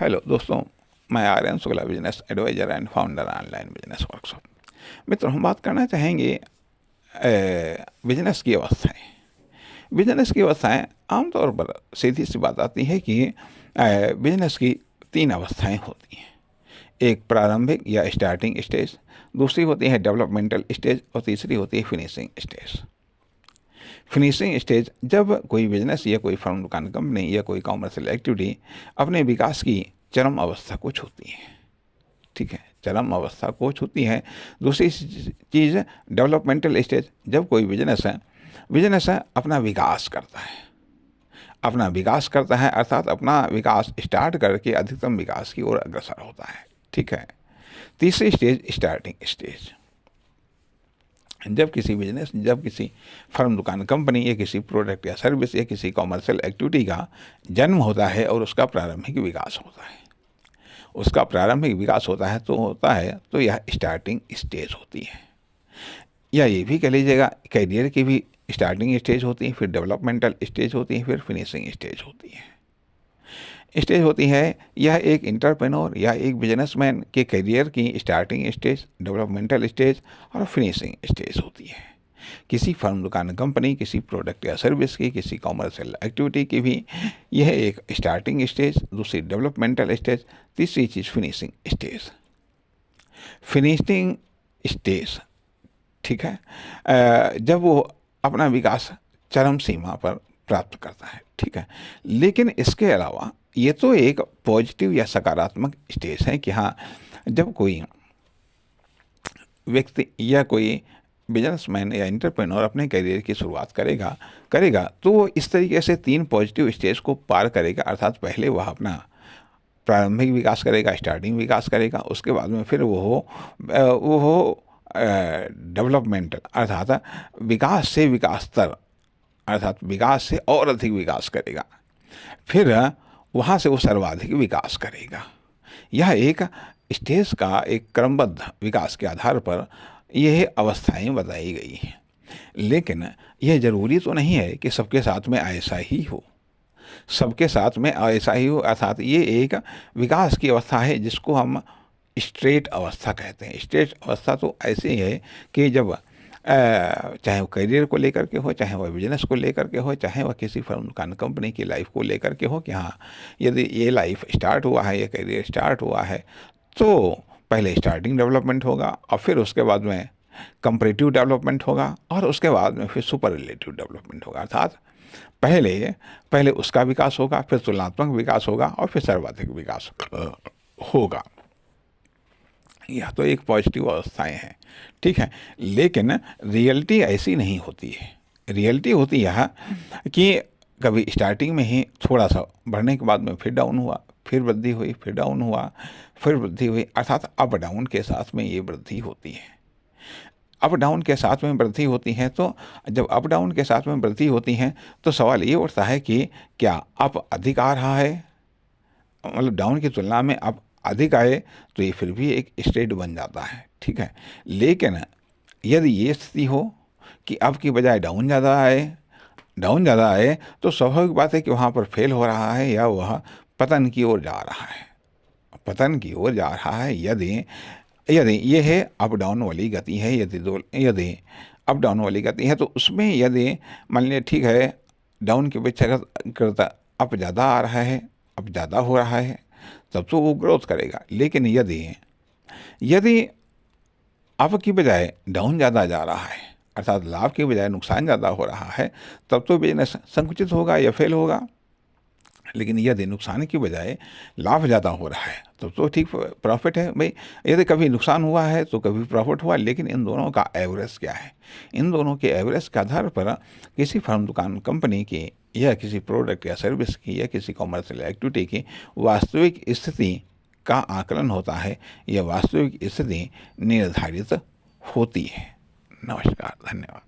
Hello दोस्तों, मैं Aryan Shukla, business advisor and founder online business workshop. मित्रों, हम बात करना चाहेंगे बिजनेस की अवस्थाएं। बिजनेस की अवस्थाएं आमतौर पर सीधी सी बात आती है कि बिजनेस की तीन अवस्थाएं होती हैं। एक प्रारंभिक या स्टार्टिंग स्टेज, दूसरी होती है डेवलपमेंटल स्टेज और तीसरी होती है फिनिशिंग स्टेज। फिनिशिंग स्टेज जब कोई बिजनेस या कोई फर्म, दुकान, कंपनी या कोई कॉमर्शियल एक्टिविटी अपने विकास की चरम अवस्था को छूती है। ठीक है, चरम अवस्था को छूती है। दूसरी चीज़ डेवलपमेंटल स्टेज, जब कोई बिजनेस है अपना विकास करता है। अपना विकास करता है अर्थात अपना विकास स्टार्ट करके अधिकतम विकास की ओर अग्रसर होता है। ठीक है। तीसरी स्टेज स्टार्टिंग स्टेज, जब किसी फर्म, दुकान, कंपनी या किसी प्रोडक्ट या सर्विस या किसी कॉमर्शियल एक्टिविटी का जन्म होता है और उसका प्रारंभिक विकास होता है। उसका प्रारंभिक विकास होता है तो यह स्टार्टिंग स्टेज होती है। या ये भी कह लीजिएगा, कैरियर की भी स्टार्टिंग स्टेज होती है, फिर डेवलपमेंटल स्टेज होती है, फिर फिनिशिंग स्टेज होती है। यह एक इंटरप्रेन्योर या एक बिजनेसमैन के करियर की स्टार्टिंग स्टेज, डेवलपमेंटल स्टेज और फिनिशिंग स्टेज होती है। किसी फर्म, दुकान, कंपनी, किसी प्रोडक्ट या सर्विस की, किसी कॉमर्शियल एक्टिविटी की भी यह एक स्टार्टिंग स्टेज, दूसरी डेवलपमेंटल स्टेज, तीसरी चीज़ फिनिशिंग स्टेज। फिनिशिंग स्टेज, ठीक है, जब वो अपना विकास चरम सीमा पर प्राप्त करता है। ठीक है, लेकिन इसके अलावा ये तो एक पॉजिटिव या सकारात्मक स्टेज है कि हाँ, जब कोई व्यक्ति या कोई बिजनेसमैन या एंटरप्रेन्योर अपने करियर की शुरुआत करेगा तो वो इस तरीके से तीन पॉजिटिव स्टेज को पार करेगा। अर्थात पहले वह अपना प्रारंभिक विकास करेगा, स्टार्टिंग विकास करेगा, उसके बाद में फिर वो डेवलपमेंटल अर्थात विकास से विकासतर, अर्थात विकास से और अधिक विकास करेगा, फिर वहाँ से वो सर्वाधिक विकास करेगा। यह एक स्टेज का एक क्रमबद्ध विकास के आधार पर यह अवस्थाएं बताई गई हैं। लेकिन यह ज़रूरी तो नहीं है कि सबके साथ में ऐसा ही हो। अर्थात ये एक विकास की अवस्था है जिसको हम स्ट्रेट अवस्था कहते हैं। स्ट्रेट अवस्था तो ऐसे ही है कि जब चाहे वो करियर को लेकर के हो, चाहे वह बिजनेस को लेकर के हो, चाहे वह किसी फर्म, दुकान, कंपनी की लाइफ को लेकर के हो कि हाँ, यदि ये लाइफ स्टार्ट हुआ है, ये करियर स्टार्ट हुआ है तो पहले स्टार्टिंग डेवलपमेंट होगा और फिर उसके बाद में कंपैरेटिव डेवलपमेंट होगा और उसके बाद में फिर सुपर रिलेटिव डेवलपमेंट होगा। अर्थात पहले उसका विकास होगा, फिर तुलनात्मक विकास होगा और फिर सर्वाधिक विकास होगा। यह तो एक पॉजिटिव अवस्थाएं हैं। ठीक है, लेकिन रियलिटी ऐसी नहीं होती है। रियलिटी होती है कि कभी स्टार्टिंग में ही थोड़ा सा बढ़ने के बाद में फिर डाउन हुआ, फिर वृद्धि हुई, फिर डाउन हुआ, फिर वृद्धि हुई। अर्थात अप डाउन के साथ में ये वृद्धि होती है। अप डाउन के साथ में वृद्धि होती है तो जब अप डाउन के साथ में वृद्धि होती है तो सवाल ये उठता है कि क्या अप अधिक आ रहा है, मतलब डाउन की तुलना में अप अधिक आए तो ये फिर भी एक स्टेट बन जाता है। ठीक है, लेकिन यदि ये स्थिति हो कि अप की बजाय डाउन ज़्यादा आए तो स्वाभाविक बात है कि वहाँ पर फेल हो रहा है या वह पतन की ओर जा रहा है। यदि ये है अप डाउन वाली गति है, यदि अप डाउन वाली गति है तो उसमें यदि मान लीजिए ठीक है, डाउन की अपेक्षा करता अप ज़्यादा आ रहा है, अप ज़्यादा हो रहा है, तब तो वो ग्रोथ करेगा। लेकिन यदि अप की बजाय डाउन ज़्यादा जा रहा है, अर्थात लाभ की बजाय नुकसान ज़्यादा हो रहा है, तब तो बिजनेस संकुचित होगा या फेल होगा। लेकिन यदि नुकसान की बजाय लाभ ज़्यादा हो रहा है तब तो ठीक, प्रॉफिट है भाई। यदि कभी नुकसान हुआ है तो कभी प्रॉफिट हुआ, लेकिन इन दोनों का एवरेज क्या है? इन दोनों के एवरेज के आधार पर किसी फर्म, दुकान, कंपनी की या किसी प्रोडक्ट या सर्विस की या किसी कॉमर्शियल एक्टिविटी की वास्तविक स्थिति का आकलन होता है, यह वास्तविक स्थिति निर्धारित होती है। नमस्कार, धन्यवाद।